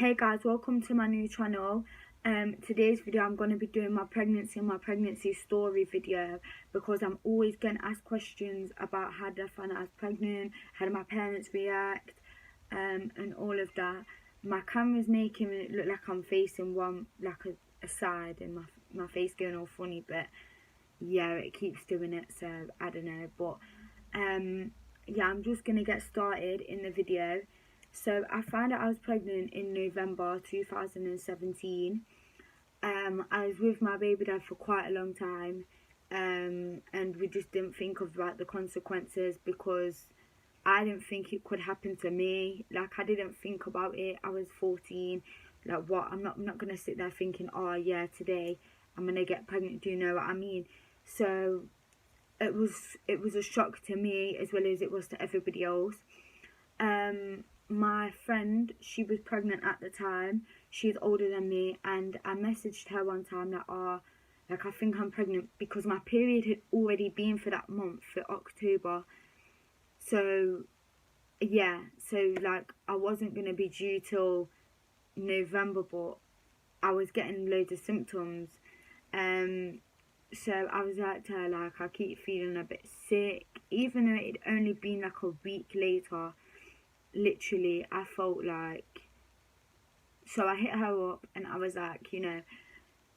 Hey guys, welcome to my new channel. Today's video I'm going to be doing my pregnancy and my pregnancy story video, because I'm always getting asked questions about how did I find out I was pregnant, how did my parents react, and all of that. My camera's making it look like I'm facing one, like a side, and my face going all funny, but yeah, it keeps doing it, so I don't know. But yeah, I'm just going to get started in the video. So I found out I was pregnant in November 2017. I was with my baby dad for quite a long time, and we just didn't think of the consequences, because I didn't think it could happen to me. Like, I didn't think about it. I was 14. Like, what? I'm not gonna sit there thinking, oh yeah, today I'm gonna get pregnant. Do you know what I mean? So it was a shock to me as well as it was to everybody else. My friend, she was pregnant at the time. She's older than me, and I messaged her one time that, like, I think I'm pregnant, because my period had already been for that month, for October. So yeah, so like I wasn't gonna be due till November, but I was getting loads of symptoms. So I was like to her, like, I keep feeling a bit sick, even though it'd only been like a week later. Literally, I felt like, so I hit her up and I was like,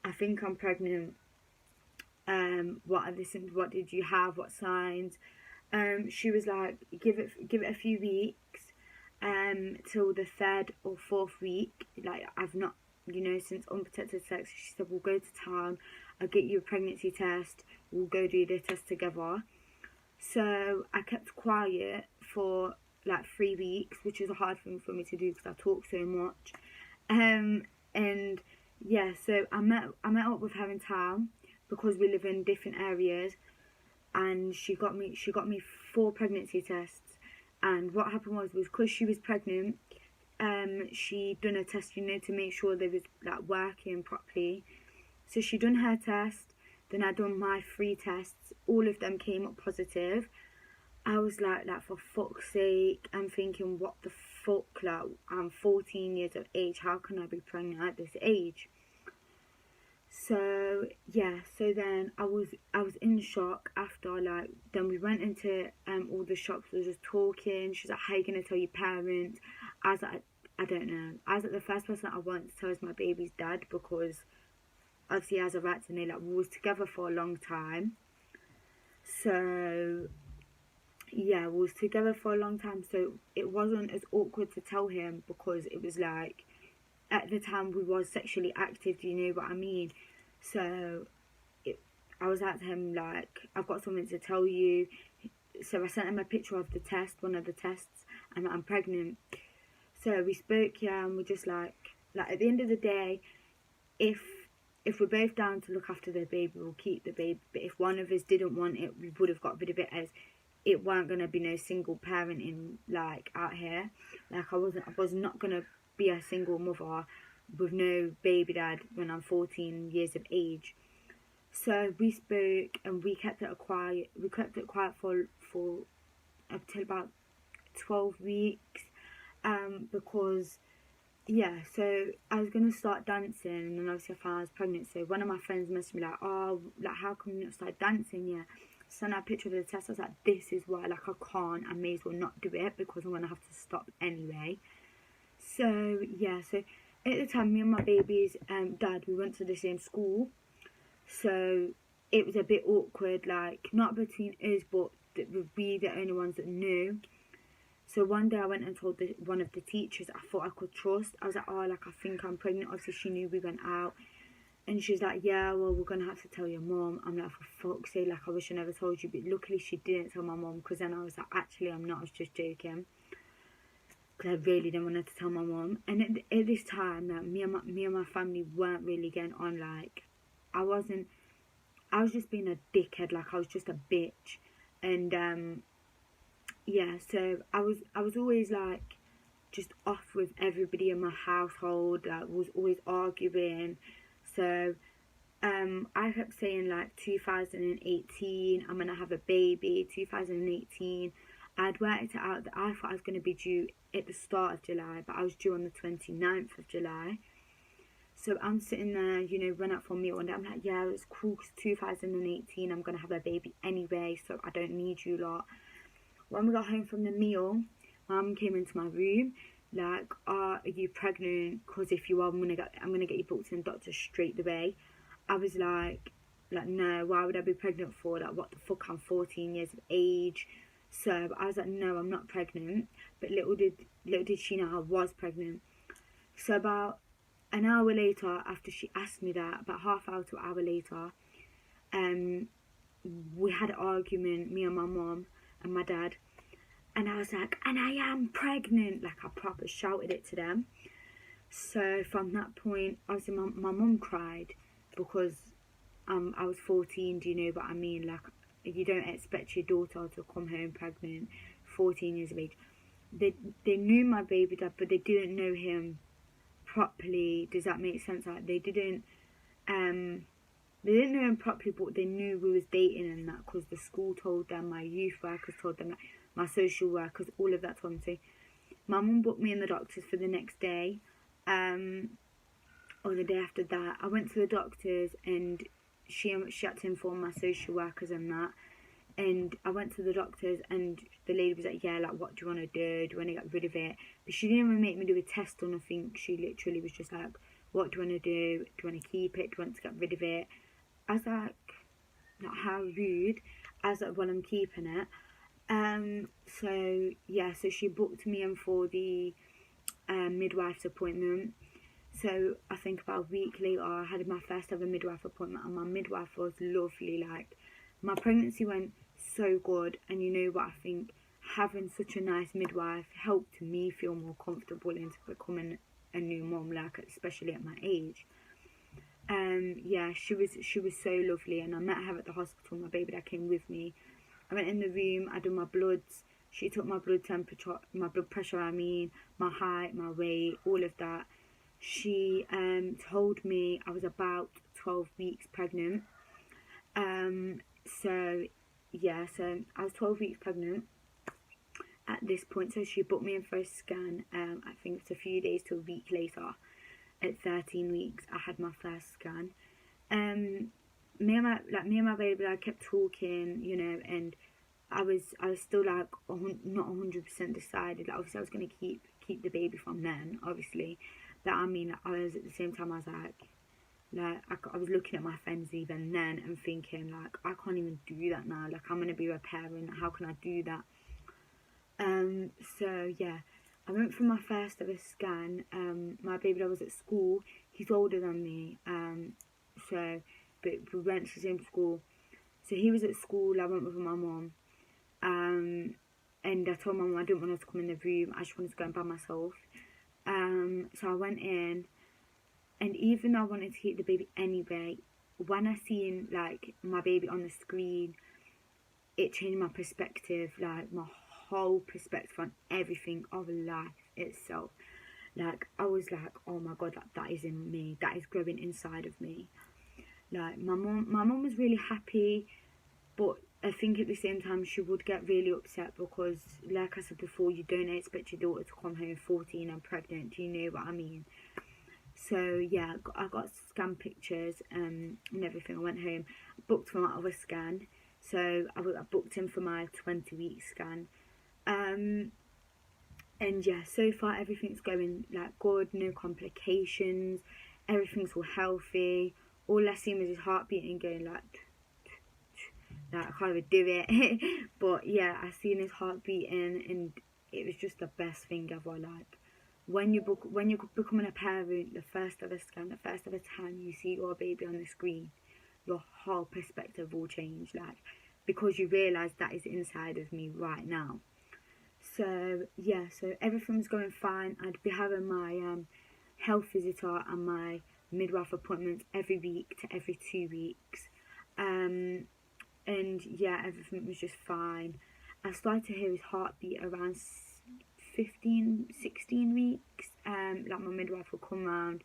I think I'm pregnant. What are the symptoms? What did you have? What signs? She was like, give it a few weeks, till the third or fourth week. Like, I've not, since unprotected sex. She said, we'll go to town, I'll get you a pregnancy test, we'll go do the test together. So I kept quiet for like 3 weeks, which is a hard thing for me to do because I talk so much. And yeah, so I met up with her in town, because we live in different areas, and she got me 4 pregnancy tests. And what happened was because she was pregnant, she done a test, to make sure they was like working properly. So she done her test, then I done my 3 tests. All of them came up positive. I was like, for fuck's sake, I'm thinking, what the fuck, like, I'm 14 years of age, how can I be pregnant at this age? So yeah, so then I was in shock after. Like, then we went into all the shops, we were just talking. She's like, how are you gonna tell your parents? I was like, I don't know. I was like, the first person I want to tell is my baby's dad, because obviously he has a right to know. Like, we was together for a long time, so yeah, we was together for a long time, so it wasn't as awkward to tell him, because it was like, at the time we was sexually active, do you know what I mean? So I was like to him, like, I've got something to tell you. So I sent him a picture of the test, one of the tests, and I'm pregnant. So we spoke, yeah, and we're just like at the end of the day, if we're both down to look after the baby, we'll keep the baby. But if one of us didn't want it, we would have got rid of it, as it weren't gonna be no single parenting like out here. Like, I was not gonna be a single mother with no baby dad when I'm 14 years of age. So we spoke, and we kept it quiet. We kept it quiet for up till about 12 weeks, because yeah. So I was gonna start dancing, and then obviously I found I was pregnant. So one of my friends messaged me like, oh, like, how come you not start dancing yet? Sent out a picture of the test. I was like, this is why, like, I can't, I may as well not do it, because I'm gonna have to stop anyway. So yeah, so at the time, me and my baby's dad, we went to the same school, so it was a bit awkward, like, not between us, but we the only ones that knew. So one day I went and told one of the teachers I thought I could trust. I was like, oh, like, I think I'm pregnant. Obviously she knew we went out, and she's like, yeah, well, we're gonna have to tell your mom. I'm like, for fuck's sake, like, I wish I never told you. But luckily she didn't tell my mom, because then I was like, actually I'm not, I was just joking, because I really didn't want her to tell my mom. And at this time, like, me and my family weren't really getting on. Like, I was just being a dickhead. Like, I was just a bitch. And yeah, so I was always like just off with everybody in my household. Like, was always arguing. So I kept saying, like, 2018 I'm gonna have a baby. 2018 I'd worked it out that I thought I was gonna be due at the start of July, but I was due on the 29th of July. So I'm sitting there, you know, run out for a meal, and I'm like, yeah, it's cool, because 2018, I'm going to have a baby anyway, so I don't need you lot. When we got home from the meal, Mum came into my room, like, are you pregnant? Because if you are, I'm gonna get you booked in the doctor straight away. I was like, no, why would I be pregnant for? Like, what the fuck, I'm 14 years of age. So I was like, no, I'm not pregnant. But little did she know I was pregnant. So about an hour later, after she asked me that, about half hour to an hour later, we had an argument, me and my mum and my dad, and I was like, and I am pregnant, like I proper shouted it to them. So from that point, obviously my mum cried, because I was 14, do you know what I mean? Like, you don't expect your daughter to come home pregnant, 14 years of age. They knew my baby dad, but they didn't know him properly. Does that make sense? Like, they didn't know him properly, but they knew we was dating and that, because the school told them, my youth workers told them, my social workers, all of that told them. So my mum booked me in the doctors for the next day, or the day after that. I went to the doctors, and she had to inform my social workers and that. And I went to the doctors, and the lady was like, yeah, like, what do you want to do? Do you want to get rid of it? But she didn't even make me do a test or nothing. She literally was just like, what do you want to do? Do you want to keep it? Do you want to get rid of it? I was like, how rude. I was like, well, I'm keeping it. So yeah, so she booked me in for the midwife's appointment. So I think about a week later, I had my first ever midwife appointment, and my midwife was lovely. Like, my pregnancy went so good, and you know what, I think having such a nice midwife helped me feel more comfortable into becoming a new mum, like, especially at my age. Yeah, she was so lovely, and I met her at the hospital. My baby dad came with me. I went in the room, I did my bloods. She took my blood temperature, my blood pressure, my height, my weight, all of that. She told me I was about 12 weeks pregnant. So I was 12 weeks pregnant at this point. So she booked me in for a scan. I think it's a few days to a week later. At 13 weeks, I had my first scan. Me and my baby, I kept talking, you know, and I was still like not 100% decided. Like, obviously, I was gonna keep the baby from then, obviously. But I mean, I was at the same time, I was like I was looking at my friends even then and thinking, like, I can't even do that now. Like, I'm gonna be a parent. How can I do that? So yeah, I went for my first ever scan. My baby dad was at school. He's older than me. But we went to the same school. So he was at school. I went with my mum. And I told my mum I didn't want her to come in the room. I just wanted to go in by myself. So I went in, and even though I wanted to keep the baby anyway, when I seen like my baby on the screen, it changed my perspective, like my whole perspective on everything of life itself. Like, I was like, oh my god, that is in me, that is growing inside of me. Like, my mum was really happy, but I think at the same time she would get really upset, because like I said before, you don't expect your daughter to come home 14 and pregnant. Do you know what I mean? So yeah, I got scan pictures and everything. I went home, booked for my other scan. So I booked in for my 20-week scan. And yeah, so far everything's going like good, no complications, everything's all healthy. All I seen was his heart beating, going like I can't even do it. But yeah, I seen his heart beating, and it was just the best thing ever. Like, when you're becoming a parent, the first ever scan, the first ever time you see your baby on the screen, your whole perspective will change, like, because you realise that is inside of me right now. So yeah, so everything's going fine. I'd be having my health visitor and my midwife appointments every week to every 2 weeks. And yeah, everything was just fine. I started to hear his heartbeat around 15, 16 weeks. Like, my midwife would come round,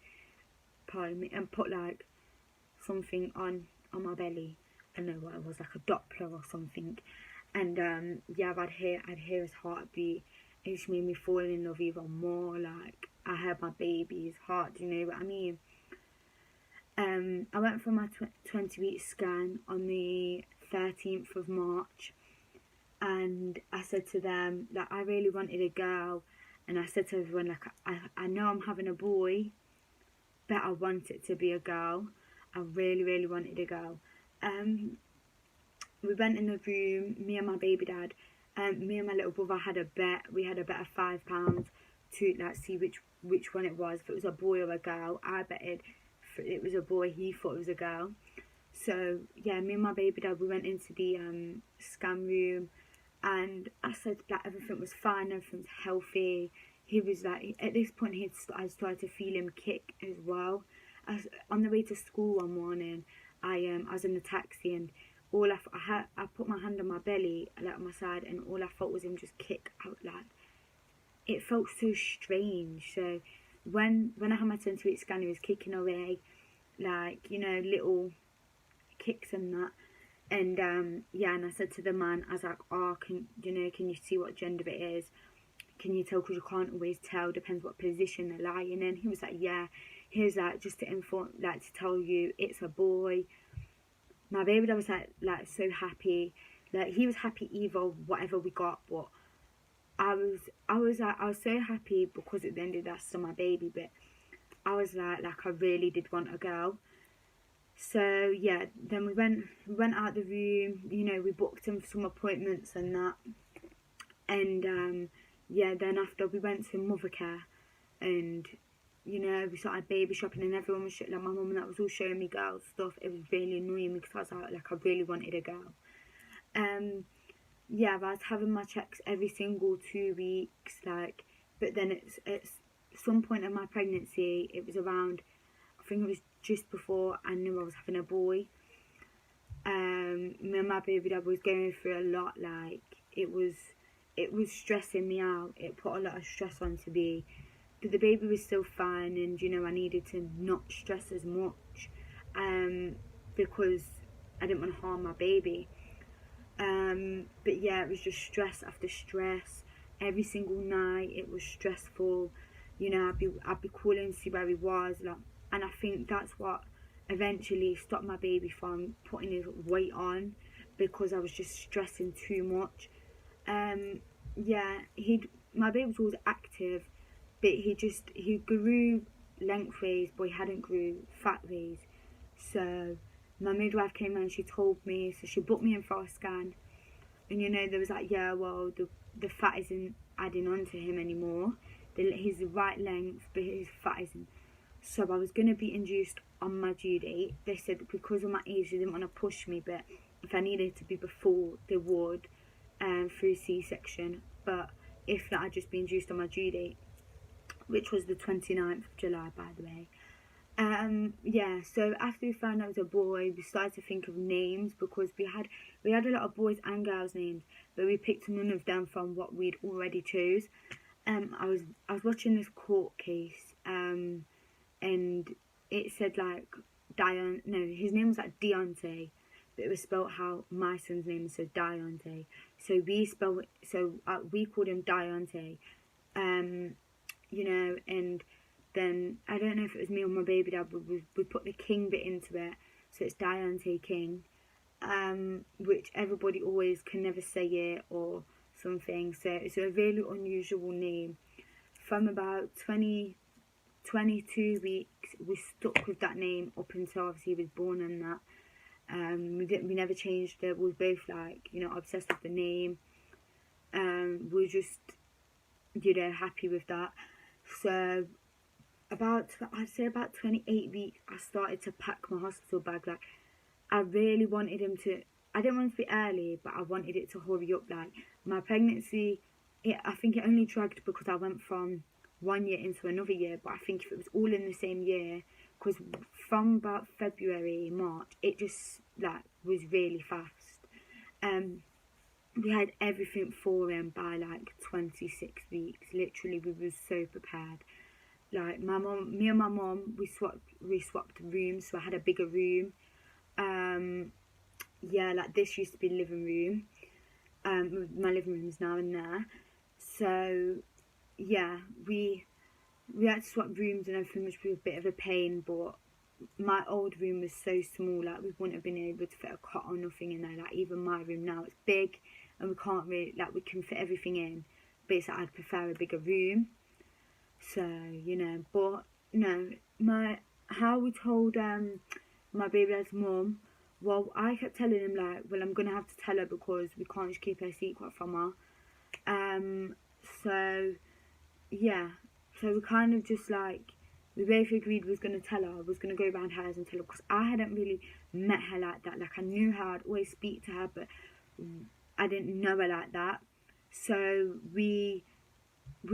pardon me, and put like something on my belly. I don't know what it was, like a Doppler or something. And yeah, I'd hear his heartbeat, it just made me fall in love even more. Like, I heard my baby's heart, do you know what I mean? I went for my 20-week scan on the 13th of March, and I said to them that I really wanted a girl, and I said to everyone, like, I know I'm having a boy, but I want it to be a girl. I really, really wanted a girl. We went in the room, me and my baby dad, me and my little brother had a bet. We had a bet of £5 to like see which one it was, if it was a boy or a girl. I betted it was a boy, he thought it was a girl. So yeah, me and my baby dad, we went into the scan room, and I said that everything was fine, everything's healthy. He was like, at this point I started to feel him kick as well. On the way to school one morning, I was in the taxi, and I put my hand on my belly, like on my side, and all I felt was him just kick out. Like, it felt so strange. So when I had my 20-week scan, he was kicking away, like, you know, little kicks and that. And yeah, and I said to the man, I was like, oh, can you see what gender it is? Can you tell? Because you can't always tell, depends what position they're lying in. He was like, yeah. He was like, just to inform, like, to tell you, it's a boy. My baby dad was like so happy. Like, he was happy either whatever we got, but I was so happy because at the end of that, still my baby, but I was like I really did want a girl. So yeah, then we went out the room, you know, we booked him for some appointments and that. And yeah, then after we went to Mothercare, and you know, we started baby shopping, and everyone was like, my mum and that was all showing me girl stuff. It was really annoying me because I was like I really wanted a girl. Yeah, I was having my checks every single 2 weeks, like, but then it's some point in my pregnancy, it was around, I think it was just before I knew I was having a boy. Me and my baby dad was going through a lot. Like, it was stressing me out. It put a lot of stress onto me, but the baby was still fine, and you know, I needed to not stress as much, because I didn't want to harm my baby. But yeah, it was just stress after stress. Every single night it was stressful. You know, I'd be calling to see where he was, like, and I think that's what eventually stopped my baby from putting his weight on, because I was just stressing too much. Yeah, my baby was always active, but he grew lengthways, but he hadn't grew fatways. So my midwife came in and she told me, so she booked me in for a scan, and you know, there was like, yeah, well, the fat isn't adding on to him anymore. He's the right length, but his fat isn't. So I was going to be induced on my due date. They said that because of my age, they didn't want to push me, but if I needed to be before, they would, through C-section. But if not, I'd just be induced on my due date, which was the 29th of July, by the way. Yeah, so after we found out it was a boy, we started to think of names, because we had a lot of boys and girls names, but we picked none of them from what we'd already chose. I was watching this court case, and it said like his name was like Deontay, but it was spelled how my son's name is, so Deontay. So we called him Deontay, you know, and then I don't know if it was me or my baby dad, but we put the King bit into it, so it's Deontay King, which everybody always can never say it or something. So it's a really unusual name. From about 22 weeks, we stuck with that name up until obviously he was born, and that. We never changed it. We were both like, you know, obsessed with the name. We were just, you know, happy with that. So I'd say about 28 weeks, I started to pack my hospital bag. Like, I really wanted him to, I didn't want it to be early, but I wanted it to hurry up. Like, my pregnancy, I think it only dragged because I went from 1 year into another year, but I think if it was all in the same year, because from about February, March, it just, like, was really fast. We had everything for him by, like, 26 weeks. Literally, we were so prepared. Like, me and my mum, we swapped rooms, so I had a bigger room. Yeah, like, this used to be the living room. My living room is now in there. So yeah, we had to swap rooms and everything, which was a bit of a pain, but my old room was so small, like we wouldn't have been able to fit a cot or nothing in there. Like even my room now, it's big and we can't really, like we can fit everything in, but it's like I'd prefer a bigger room. So, you know, but no, how we told my baby dad's mum, well, I kept telling him like, well, I'm gonna have to tell her because we can't just keep her secret from her. So yeah, so we kind of just like, we both agreed we was going to tell her, I was going to go around hers and tell her, because I hadn't really met her like that. Like I knew her, I'd always speak to her, but I didn't know her like that. So we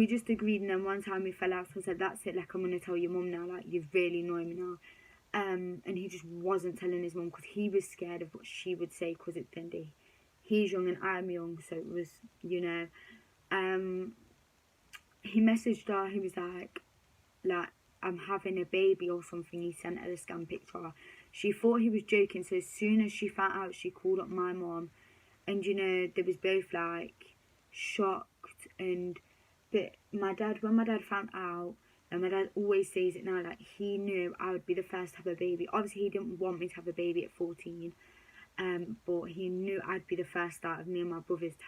just agreed, and then one time we fell out, so I said, that's it, like I'm going to tell your mum now, like you've really annoyed me now. And he just wasn't telling his mum because he was scared of what she would say, because at the end of the day, he's young and I'm young, so it was, you know, he messaged her, he was like, I'm having a baby or something. He sent her the scan picture. She thought he was joking, so as soon as she found out, she called up my mom, and you know, they was both like shocked. And but when my dad found out, and my dad always says it now, like he knew I would be the first to have a baby. Obviously he didn't want me to have a baby at 14, but he knew I'd be the first out of me and my brothers to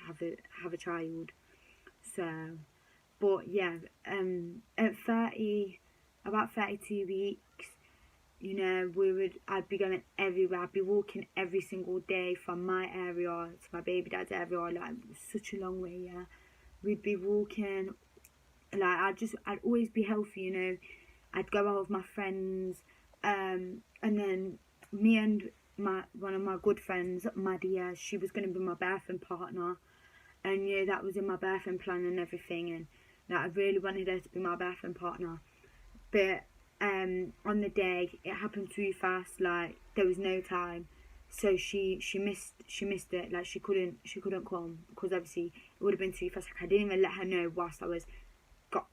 have a child. So, but yeah, at 30, about 32 weeks, you know, I'd be going everywhere. I'd be walking every single day from my area to my baby dad's area. Like, it was such a long way, yeah. We'd be walking, like, I'd always be healthy, you know. I'd go out with my friends, and then me and one of my good friends, Madia, she was going to be my birthing partner. And yeah, that was in my birthing plan and everything, and like, I really wanted her to be my birthing partner. But on the day, it happened too fast. Like there was no time, so she missed it. Like she couldn't come because obviously it would have been too fast. Like I didn't even let her know whilst I was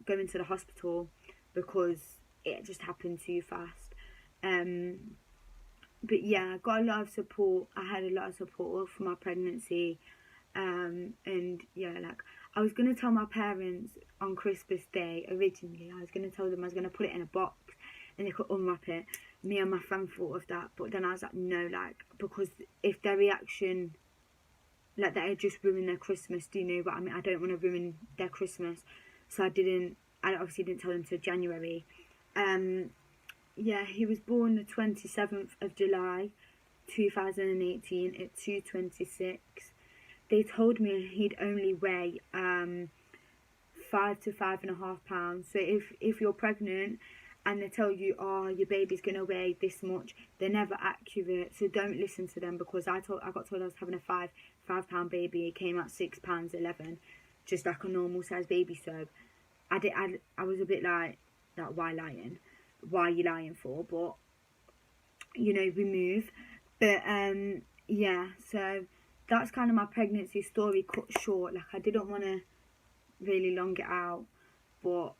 going to the hospital because it just happened too fast. But yeah, I got a lot of support. I had a lot of support for my pregnancy. And yeah, like I was gonna tell my parents on Christmas Day originally. I was gonna tell them I was gonna put it in a box and they could unwrap it. Me and my friend thought of that, but then I was like, no, like because if their reaction, like that, had just ruined their Christmas. Do you know what I mean? I don't want to ruin their Christmas, so I didn't. I obviously didn't tell them till January. Yeah, he was born the 27th of July, 2018 at 2:26. They told me he'd only weigh 5 to 5.5 pounds. So if you're pregnant and they tell you, oh, your baby's gonna weigh this much, they're never accurate. So don't listen to them, because I got told I was having a 5 pound baby. It came out £6.11, just like a normal size baby. So I was a bit like, why lying? Why are you lying for? But you know, we move. But yeah, so that's kind of my pregnancy story cut short. Like I didn't want to really long it out, but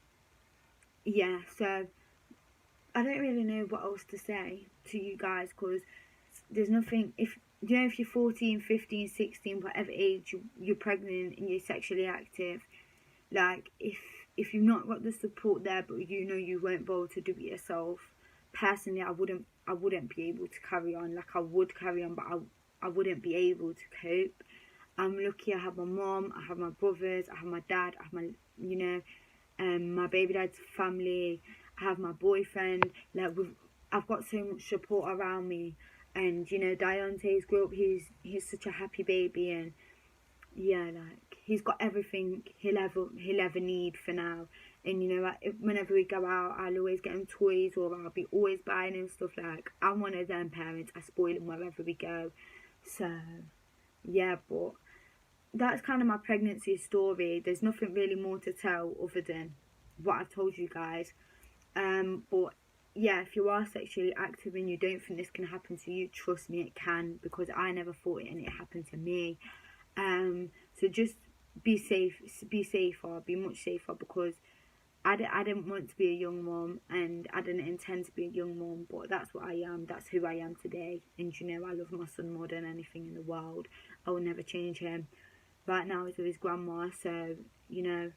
yeah, so I don't really know what else to say to you guys, because there's nothing. If you know, if you're 14, 15, 16, whatever age you're pregnant and you're sexually active, like if you've not got the support there, but you know you won't be able to do it yourself, personally I wouldn't be able to carry on. Like I would carry on, but I wouldn't be able to cope. I'm lucky I have my mom, I have my brothers, I have my dad, I have my, you know, my baby dad's family, I have my boyfriend. Like I've got so much support around me, and you know, Deontay's grew up. He's such a happy baby, and yeah, like he's got everything he'll ever need for now. And you know, whenever we go out, I'll always get him toys, or I'll be always buying him stuff. Like I'm one of them parents. I spoil him wherever we go. So yeah, but that's kind of my pregnancy story. There's nothing really more to tell other than what I've told you guys. But yeah, if you are sexually active and you don't think this can happen to you, trust me, it can, because I never thought it and it happened to me. So just be safer, be much safer, because I didn't want to be a young mom, and I didn't intend to be a young mom, but that's what I am. That's who I am today. And you know, I love my son more than anything in the world. I will never change him. Right now he's with his grandma, so you know,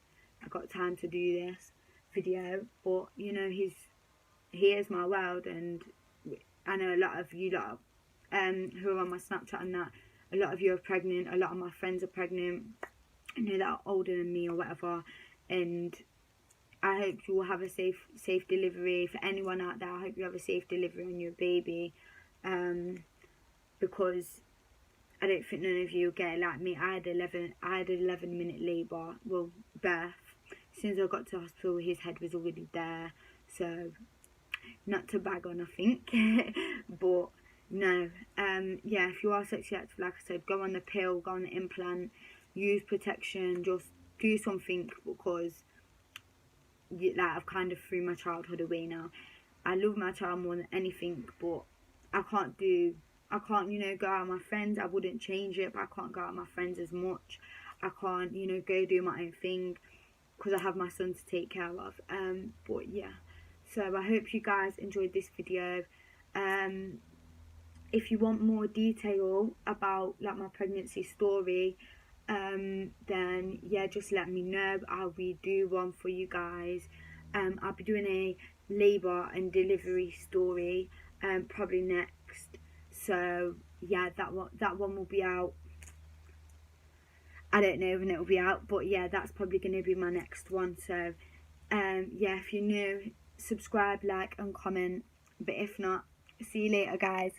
I got time to do this video. But, you know, he is my world, and I know a lot of you lot who are on my Snapchat and that, a lot of you are pregnant, a lot of my friends are pregnant, you know, that are older than me or whatever, and I hope you will have a safe delivery. For anyone out there, I hope you have a safe delivery on your baby, because I don't think none of you get it like me. I had 11-minute labour, well, birth. As soon as I got to hospital, his head was already there. So, not to bag on nothing, but no. Yeah, if you are sexually active, like I said, go on the pill, go on the implant, use protection, just do something, because like, I've kind of threw my childhood away now. I love my child more than anything, but I can't, you know, go out with my friends. I wouldn't change it, but I can't go out with my friends as much. I can't, you know, go do my own thing because I have my son to take care of. But yeah, so I hope you guys enjoyed this video. If you want more detail about like my pregnancy story, then yeah, just let me know. I'll redo one for you guys. I'll be doing a labour and delivery story probably next. So yeah, that one will be out. I don't know when it will be out, but yeah, that's probably going to be my next one. So yeah, if you're new, subscribe, like and comment, but if not, see you later guys.